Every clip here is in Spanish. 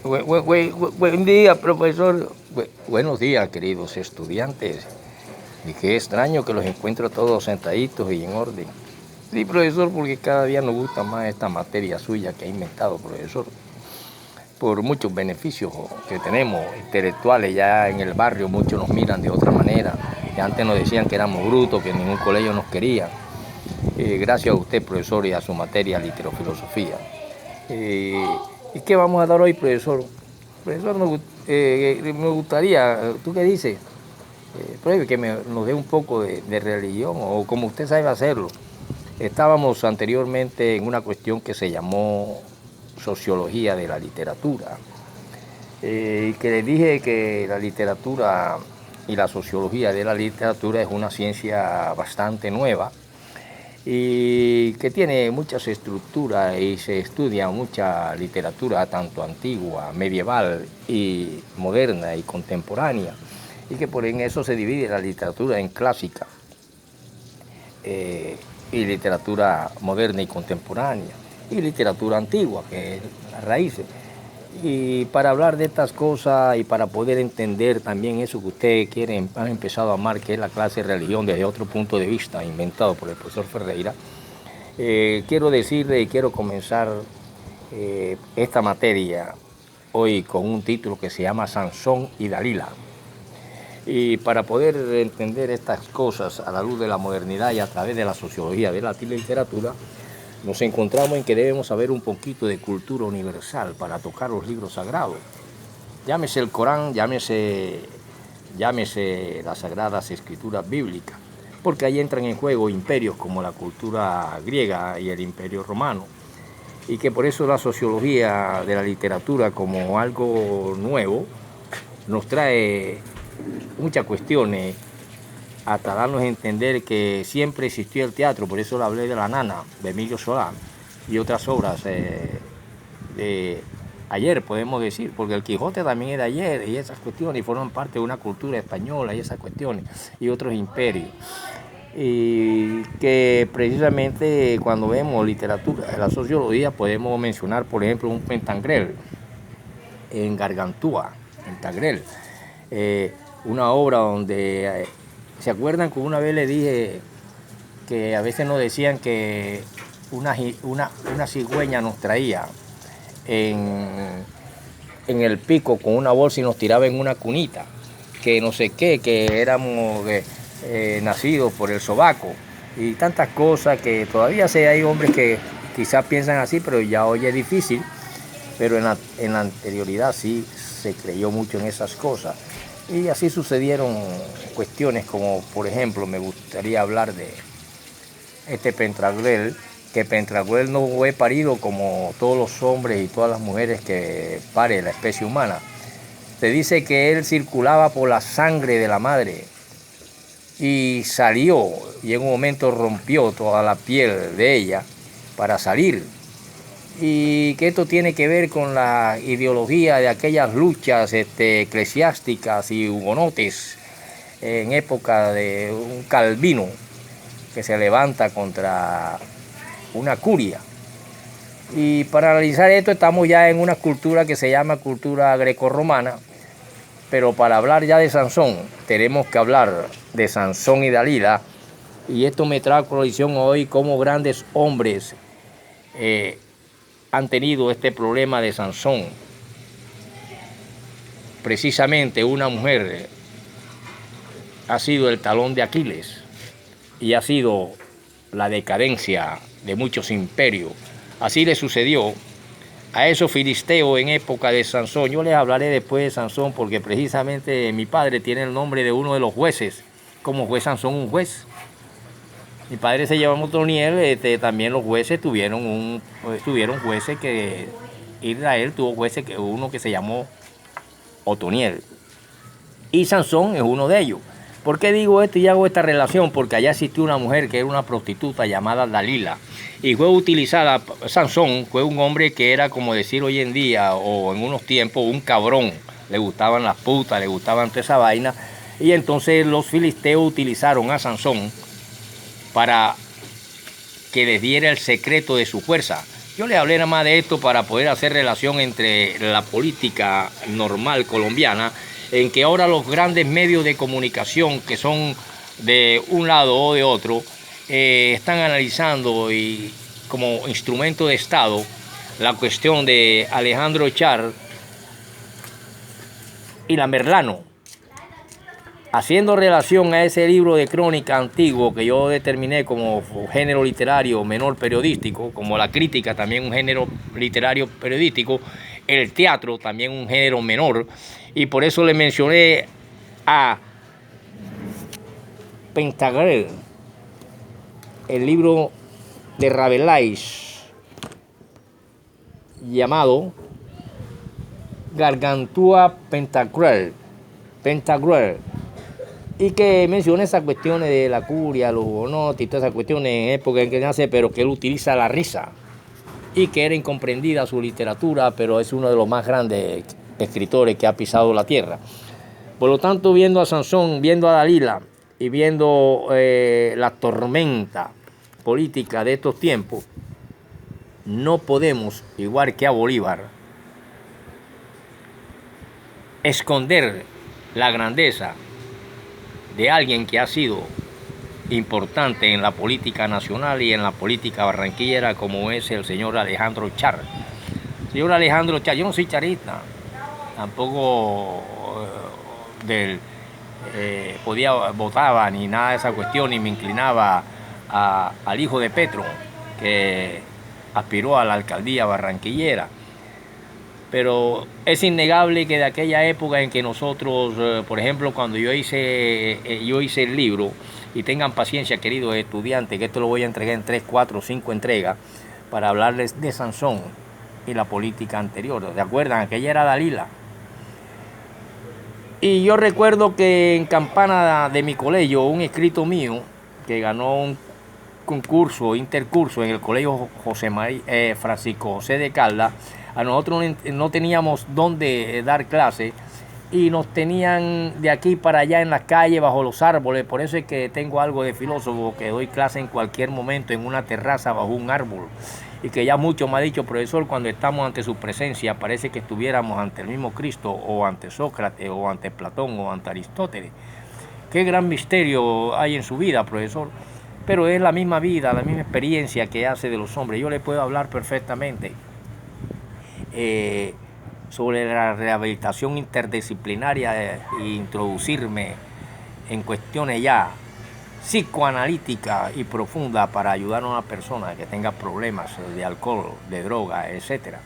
Buen día, profesor. Buenos días, queridos estudiantes. Y qué extraño que los encuentro todos sentaditos y en orden. Sí, profesor, porque cada día nos gusta más esta materia suya que ha inventado, profesor. Por muchos beneficios que tenemos intelectuales ya en el barrio, muchos nos miran de otra manera. Que antes nos decían que éramos brutos, que en ningún colegio nos quería. Gracias a usted, profesor, y a su materia literofilosofía. ¿Y qué vamos a dar hoy, profesor? Profesor, me gustaría, ¿tú qué dices? Que nos dé un poco de religión, o como usted sabe hacerlo. Estábamos anteriormente en una cuestión que se llamó sociología de la literatura. Y que les dije que la literatura y la sociología de la literatura es una ciencia bastante nueva y que tiene muchas estructuras y se estudia mucha literatura, tanto antigua, medieval y moderna y contemporánea, y que por en eso se divide la literatura en clásica y literatura moderna y contemporánea, y literatura antigua, que es las raíces. Y para hablar de estas cosas y para poder entender también eso que ustedes quieren, han empezado a amar, que es la clase de religión desde otro punto de vista, inventado por el profesor Ferreira, quiero decirle y quiero comenzar esta materia hoy con un título que se llama Sansón y Dalila. Y para poder entender estas cosas a la luz de la modernidad y a través de la sociología de la literatura, nos encontramos en que debemos saber un poquito de cultura universal para tocar los libros sagrados. Llámese el Corán, llámese las sagradas escrituras bíblicas, porque ahí entran en juego imperios como la cultura griega y el imperio romano, y que por eso la sociología de la literatura como algo nuevo nos trae muchas cuestiones, hasta darnos a entender que siempre existió el teatro. Por eso le hablé de La Nana, de Emilio Solá, y otras obras de ayer, podemos decir, porque el Quijote también es de ayer, y esas cuestiones, y forman parte de una cultura española, y esas cuestiones, y otros imperios. Y que precisamente cuando vemos literatura de la sociología podemos mencionar, por ejemplo, un Pentagrel en Gargantúa, Pentagrel, una obra donde ¿se acuerdan que una vez le dije que a veces nos decían que una cigüeña nos traía en el pico con una bolsa y nos tiraba en una cunita? Que no sé qué, que éramos nacidos por el sobaco y tantas cosas, que todavía hay hombres que quizás piensan así, pero ya hoy es difícil. Pero en la anterioridad sí se creyó mucho en esas cosas. Y así sucedieron cuestiones como, por ejemplo, me gustaría hablar de este Pentagrel, que Pentagrel no fue parido como todos los hombres y todas las mujeres que pare la especie humana. Se dice que él circulaba por la sangre de la madre y salió, y en un momento rompió toda la piel de ella para salir. Y que esto tiene que ver con la ideología de aquellas luchas eclesiásticas y hugonotes en época de un Calvino que se levanta contra una curia. Y para analizar esto estamos ya en una cultura que se llama cultura grecorromana, pero para hablar ya de Sansón tenemos que hablar de Sansón y Dalila, y esto me trae a colación hoy como grandes hombres han tenido este problema de Sansón. Precisamente una mujer ha sido el talón de Aquiles y ha sido la decadencia de muchos imperios. Así le sucedió a esos filisteos en época de Sansón. Yo les hablaré después de Sansón porque precisamente mi padre tiene el nombre de uno de los jueces. ¿Cómo fue Sansón un juez? Mi padre se llama Otoniel. También los jueces tuvieron jueces que Israel tuvo jueces, uno que se llamó Otoniel, y Sansón es uno de ellos. ¿Por qué digo esto y hago esta relación? Porque allá existió una mujer que era una prostituta llamada Dalila, y fue utilizada. Sansón fue un hombre que era, como decir hoy en día o en unos tiempos, un cabrón. Le gustaban las putas, le gustaban toda esa vaina, y entonces los filisteos utilizaron a Sansón para que les diera el secreto de su fuerza. Yo le hablé nada más de esto para poder hacer relación entre la política normal colombiana, en que ahora los grandes medios de comunicación que son de un lado o de otro, están analizando y como instrumento de Estado la cuestión de Alejandro Char y la Merlano, haciendo relación a ese libro de crónica antiguo que yo determiné como género literario menor periodístico, como la crítica también un género literario periodístico, el teatro también un género menor, y por eso le mencioné a Pantagruel, el libro de Rabelais llamado Gargantúa Pantagruel, y que menciona esas cuestiones de la curia, los hugonotes y todas esas cuestiones en época en que nace, pero que él utiliza la risa y que era incomprendida su literatura, pero es uno de los más grandes escritores que ha pisado la tierra. Por lo tanto, viendo a Sansón, viendo a Dalila y viendo la tormenta política de estos tiempos, no podemos, igual que a Bolívar, esconder la grandeza de alguien que ha sido importante en la política nacional y en la política barranquillera, como es el señor Alejandro Char. Señor Alejandro Char, yo no soy charista, tampoco votaba ni nada de esa cuestión, ni me inclinaba al hijo de Petro, que aspiró a la alcaldía barranquillera. Pero es innegable que de aquella época en que nosotros, por ejemplo, cuando yo hice el libro, y tengan paciencia, queridos estudiantes, que esto lo voy a entregar en 3, 4, 5 entregas, para hablarles de Sansón y la política anterior. ¿Se acuerdan? Aquella era Dalila. Y yo recuerdo que en campana de mi colegio, un escrito mío, que ganó un concurso, intercurso en el colegio Francisco José de Caldas, a nosotros no teníamos dónde dar clase y nos tenían de aquí para allá en las calles, bajo los árboles. Por eso es que tengo algo de filósofo, que doy clase en cualquier momento en una terraza bajo un árbol. Y que ya mucho me ha dicho, profesor, cuando estamos ante su presencia parece que estuviéramos ante el mismo Cristo, o ante Sócrates, o ante Platón, o ante Aristóteles. Qué gran misterio hay en su vida, profesor. Pero es la misma vida, la misma experiencia que hace de los hombres. Yo le puedo hablar perfectamente sobre la rehabilitación interdisciplinaria e introducirme en cuestiones ya psicoanalíticas y profundas para ayudar a una persona que tenga problemas de alcohol, de droga, etcétera.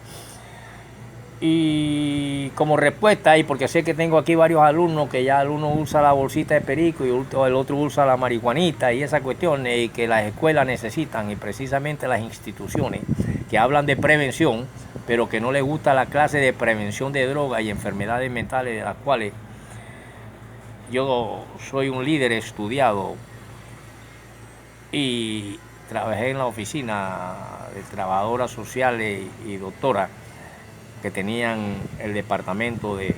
Y como respuesta, y porque sé que tengo aquí varios alumnos que ya el uno usa la bolsita de perico y el otro usa la marihuanita y esas cuestiones, y que las escuelas necesitan, y precisamente las instituciones que hablan de prevención, pero que no les gusta la clase de prevención de drogas y enfermedades mentales, de las cuales yo soy un líder estudiado y trabajé en la oficina de trabajadoras sociales y doctoras que tenían el departamento de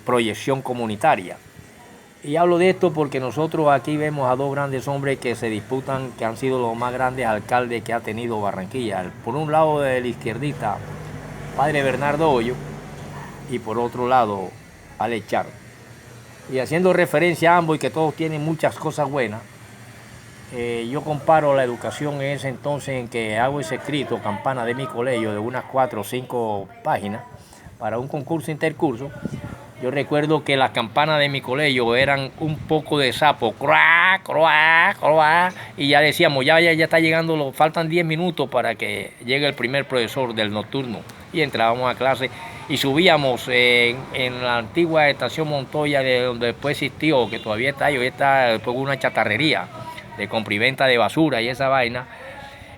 proyección comunitaria. Y hablo de esto porque nosotros aquí vemos a dos grandes hombres que se disputan, que han sido los más grandes alcaldes que ha tenido Barranquilla. Por un lado, del izquierdista, padre Bernardo Hoyo, y por otro lado, Alex Char. Y haciendo referencia a ambos y que todos tienen muchas cosas buenas, yo comparo la educación en ese entonces en que hago ese escrito, campana de mi colegio, de unas 4 o 5 páginas, para un concurso intercurso. Yo recuerdo que las campanas de mi colegio eran un poco de sapo, croá, croá, croá, y ya decíamos, ya está llegando, faltan 10 minutos para que llegue el primer profesor del nocturno. Y entrábamos a clase y subíamos en la antigua estación Montoya, de donde después existió, que todavía está, y hoy está después una chatarrería de compra-y-venta de basura y esa vaina.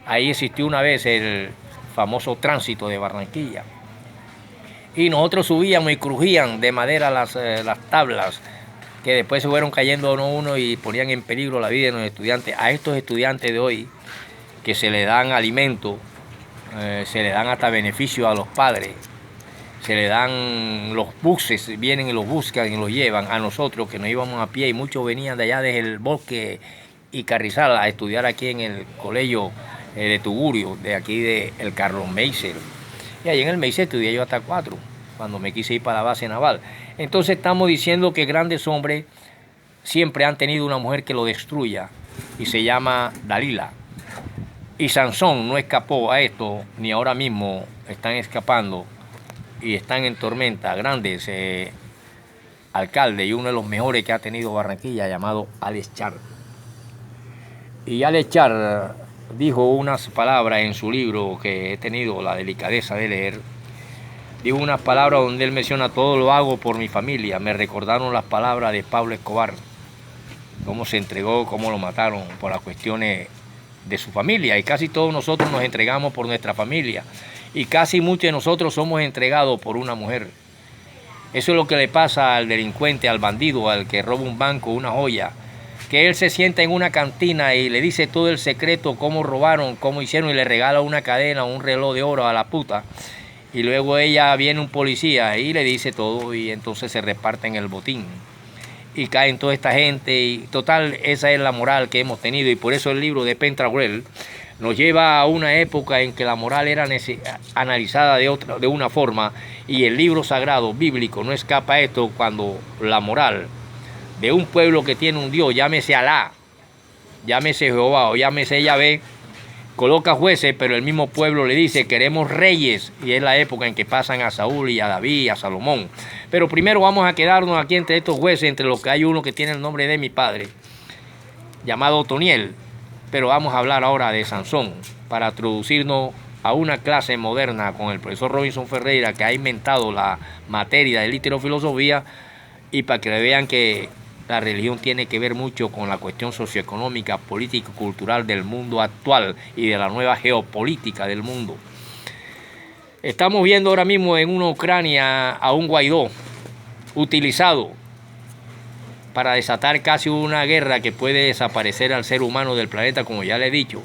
Ahí existió una vez el famoso tránsito de Barranquilla. Y nosotros subíamos y crujían de madera las tablas, que después se fueron cayendo uno y ponían en peligro la vida de los estudiantes. A estos estudiantes de hoy, que se le dan alimento, se le dan hasta beneficio a los padres, se le dan los buses, vienen y los buscan y los llevan. A nosotros que nos íbamos a pie, y muchos venían de allá desde el bosque y Carrizal a estudiar aquí en el colegio de Tugurio, de aquí de el Carlos Meiser. Y ahí en el Meiser estudié yo hasta 4, cuando me quise ir para la base naval. Entonces estamos diciendo que grandes hombres siempre han tenido una mujer que lo destruya, y se llama Dalila. Y Sansón no escapó a esto, ni ahora mismo están escapando y están en tormenta grandes alcaldes, y uno de los mejores que ha tenido Barranquilla, llamado Alex Char. Y Alex Char dijo unas palabras en su libro que he tenido la delicadeza de leer. Dijo unas palabras donde él menciona: todo lo hago por mi familia. Me recordaron las palabras de Pablo Escobar, cómo se entregó, cómo lo mataron por las cuestiones de su familia. Y casi todos nosotros nos entregamos por nuestra familia, y casi muchos de nosotros somos entregados por una mujer. Eso es lo que le pasa al delincuente, al bandido, al que roba un banco, una joya, que él se sienta en una cantina y le dice todo el secreto, cómo robaron, cómo hicieron, y le regala una cadena, un reloj de oro a la puta. Y luego ella viene un policía y le dice todo, y entonces se reparten el botín. Y caen toda esta gente, y total, esa es la moral que hemos tenido. Y por eso el libro de Pentagrel nos lleva a una época en que la moral era analizada de una forma, y el libro sagrado bíblico no escapa a esto, cuando la moral de un pueblo que tiene un Dios, llámese Alá, llámese Jehová o llámese Yahvé, coloca jueces, pero el mismo pueblo le dice: queremos reyes, y es la época en que pasan a Saúl y a David y a Salomón. Pero primero vamos a quedarnos aquí entre estos jueces, entre los que hay uno que tiene el nombre de mi padre, llamado Otoniel. Pero vamos a hablar ahora de Sansón, para introducirnos a una clase moderna con el profesor Robinson Ferreira, que ha inventado la materia de literofilosofía, y para que vean que la religión tiene que ver mucho con la cuestión socioeconómica, política y cultural del mundo actual y de la nueva geopolítica del mundo. Estamos viendo ahora mismo en una Ucrania a un Guaidó utilizado para desatar casi una guerra que puede desaparecer al ser humano del planeta, como ya le he dicho,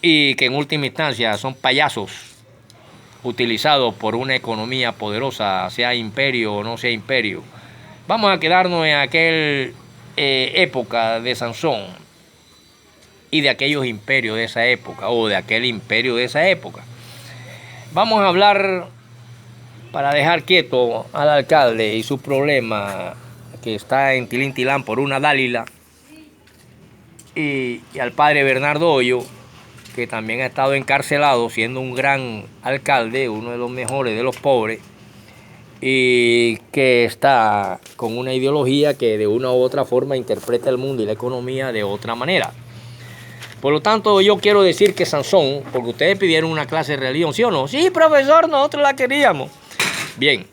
y que en última instancia son payasos utilizados por una economía poderosa, sea imperio o no sea imperio. Vamos a quedarnos en aquella época de Sansón y de aquellos imperios de esa época, o de aquel imperio de esa época. Vamos a hablar, para dejar quieto al alcalde y su problema, que está en Tilintilán por una Dálila, y al padre Bernardo Hoyo, que también ha estado encarcelado siendo un gran alcalde, uno de los mejores de los pobres, y que está con una ideología que de una u otra forma interpreta el mundo y la economía de otra manera. Por lo tanto, yo quiero decir que Sansón, porque ustedes pidieron una clase de religión, ¿sí o no? Sí, profesor, nosotros la queríamos. Bien,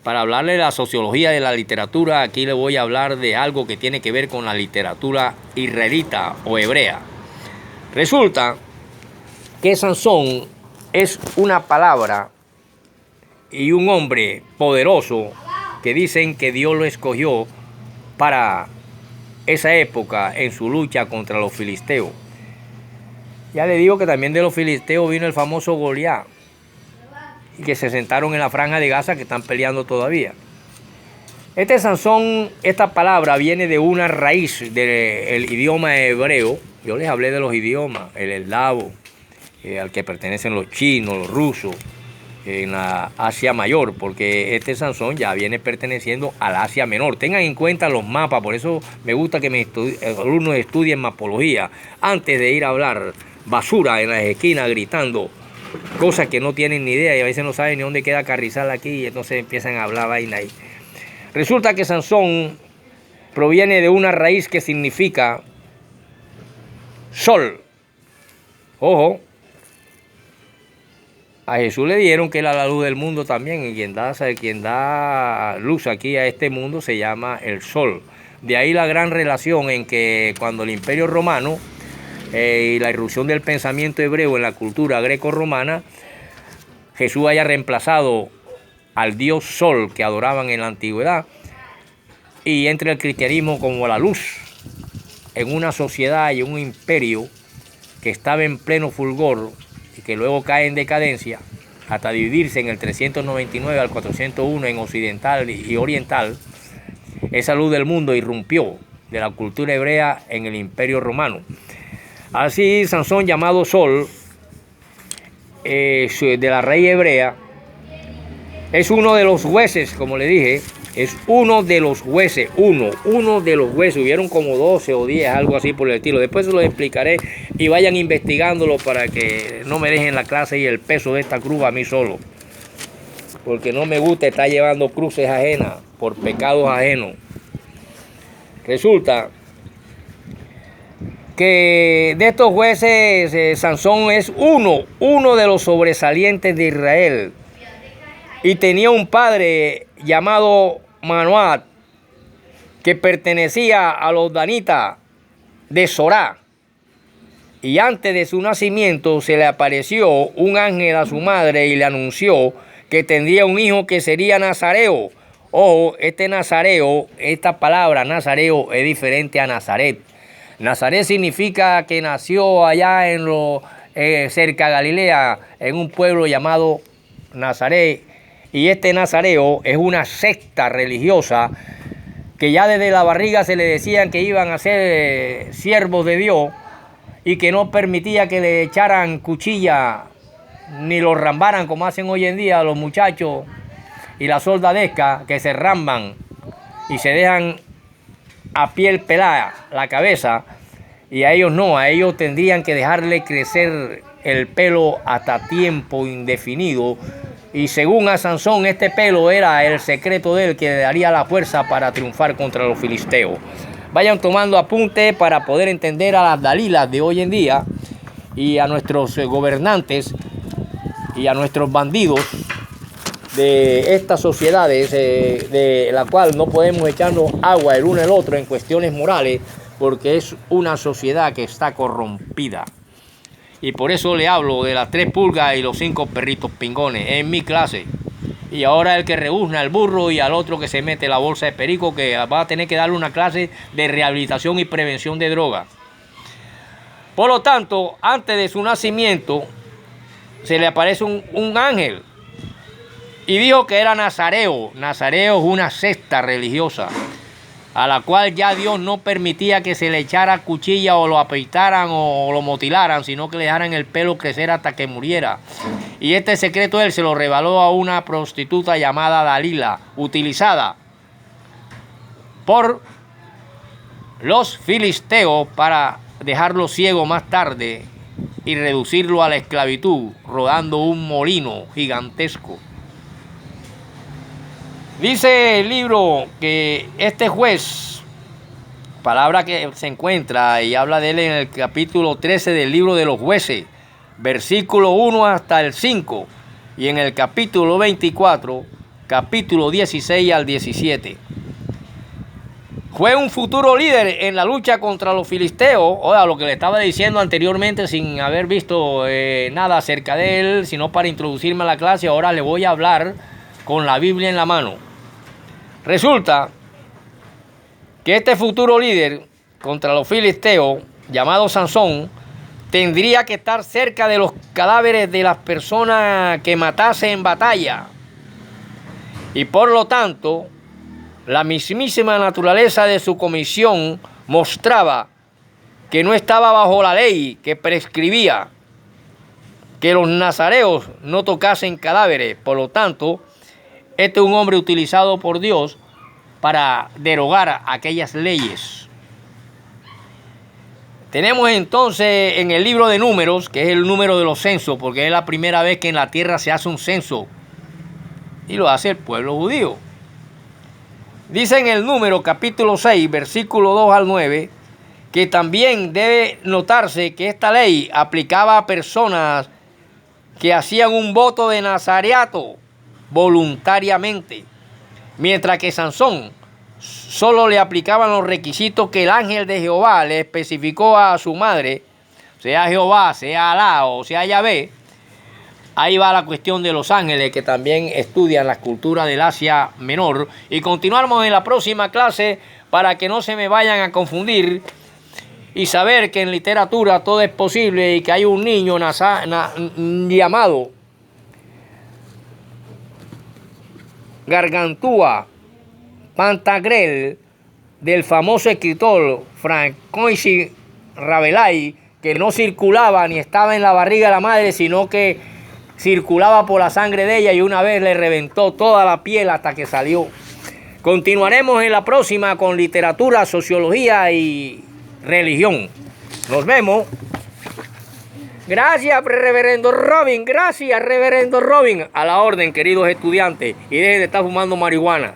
para hablarle de la sociología de la literatura, aquí le voy a hablar de algo que tiene que ver con la literatura israelita o hebrea. Resulta que Sansón es una palabra y un hombre poderoso que dicen que Dios lo escogió para esa época en su lucha contra los filisteos. Ya le digo que también de los filisteos vino el famoso Goliat, y que se sentaron en la franja de Gaza, que están peleando todavía. Este Sansón, esta palabra viene de una raíz del idioma hebreo. Yo les hablé de los idiomas, el eslavo, al que pertenecen los chinos, los rusos, en la Asia Mayor, porque este Sansón ya viene perteneciendo a la Asia Menor. Tengan en cuenta los mapas, por eso me gusta que mis alumnos estudien mapología antes de ir a hablar basura en las esquinas gritando cosas que no tienen ni idea, y a veces no saben ni dónde queda Carrizal aquí, y entonces empiezan a hablar vaina ahí. Resulta que Sansón proviene de una raíz que significa sol. Ojo, a Jesús le dieron que era la luz del mundo también, y quien da luz aquí a este mundo se llama el sol. De ahí la gran relación en que cuando el Imperio Romano y la irrupción del pensamiento hebreo en la cultura greco-romana, Jesús haya reemplazado al dios sol que adoraban en la antigüedad, y entre el cristianismo como la luz en una sociedad y un imperio que estaba en pleno fulgor y que luego cae en decadencia hasta dividirse en el 399 al 401 en occidental y oriental. Esa luz del mundo irrumpió de la cultura hebrea en el Imperio Romano. Así, Sansón, llamado Sol, de la raíz hebrea, es uno de los jueces, como le dije, es uno de los jueces, uno de los jueces. Hubieron como 12 o 10, algo así por el estilo. Después se los explicaré y vayan investigándolo para que no me dejen la clase y el peso de esta cruz a mí solo. Porque no me gusta estar llevando cruces ajenas por pecados ajenos. Resulta que de estos jueces, Sansón es uno de los sobresalientes de Israel. Y tenía un padre llamado Manoat, que pertenecía a los danitas de Zorá. Y antes de su nacimiento se le apareció un ángel a su madre y le anunció que tendría un hijo que sería nazareo. Ojo, este nazareo, esta palabra nazareo es diferente a Nazaret. Nazaret significa que nació allá cerca de Galilea, en un pueblo llamado Nazaret. Y este nazareo es una secta religiosa que ya desde la barriga se le decían que iban a ser siervos de Dios y que no permitía que le echaran cuchilla ni los rambaran como hacen hoy en día los muchachos y la soldadesca, que se ramban y se dejan a piel pelada la cabeza, y a ellos no, a ellos tendrían que dejarle crecer el pelo hasta tiempo indefinido. Y según a Sansón, este pelo era el secreto de él que le daría la fuerza para triunfar contra los filisteos. Vayan tomando apunte para poder entender a las Dalilas de hoy en día y a nuestros gobernantes y a nuestros bandidos de estas sociedades de la cual no podemos echarnos agua el uno al otro en cuestiones morales, porque es una sociedad que está corrompida. Y por eso le hablo de las 3 pulgas y los 5 perritos pingones en mi clase. Y ahora el que rebuzna al burro y al otro que se mete la bolsa de perico, que va a tener que darle una clase de rehabilitación y prevención de drogas. Por lo tanto, antes de su nacimiento, se le aparece un ángel y dijo que era nazareo. Nazareo es una secta religiosa a la cual ya Dios no permitía que se le echara cuchilla o lo afeitaran o lo mutilaran, sino que le dejaran el pelo crecer hasta que muriera. Y este secreto él se lo reveló a una prostituta llamada Dalila, utilizada por los filisteos para dejarlo ciego más tarde y reducirlo a la esclavitud, rodando un molino gigantesco. Dice el libro que este juez, palabra que se encuentra y habla de él en el capítulo 13 del libro de los jueces, versículo 1 hasta el 5, y en el capítulo 24, capítulo 16 al 17. Fue un futuro líder en la lucha contra los filisteos. Oiga, lo que le estaba diciendo anteriormente sin haber visto nada acerca de él, sino para introducirme a la clase, ahora le voy a hablar con la Biblia en la mano. Resulta que este futuro líder contra los filisteos, llamado Sansón, tendría que estar cerca de los cadáveres de las personas que matase en batalla. Y por lo tanto, la mismísima naturaleza de su comisión mostraba que no estaba bajo la ley que prescribía que los nazareos no tocasen cadáveres. Por lo tanto, este es un hombre utilizado por Dios para derogar aquellas leyes. Tenemos entonces en el libro de Números, que es el número de los censos, porque es la primera vez que en la tierra se hace un censo, y lo hace el pueblo judío. Dice en el Número capítulo 6, versículo 2 al 9, que también debe notarse que esta ley aplicaba a personas que hacían un voto de nazareato voluntariamente, mientras que Sansón solo le aplicaban los requisitos que el ángel de Jehová le especificó a su madre, sea Jehová, sea Alá o sea Yahvé. Ahí va la cuestión de los ángeles, que también estudian la cultura del Asia Menor. Y continuamos en la próxima clase para que no se me vayan a confundir y saber que en literatura todo es posible y que hay un niño llamado Gargantúa Pantagruel, del famoso escritor Francois Rabelais, que no circulaba ni estaba en la barriga de la madre, sino que circulaba por la sangre de ella y una vez le reventó toda la piel hasta que salió. Continuaremos en la próxima con literatura, sociología y religión. Nos vemos. Gracias, reverendo Robin. Gracias, reverendo Robin. A la orden, queridos estudiantes. Y dejen de estar fumando marihuana.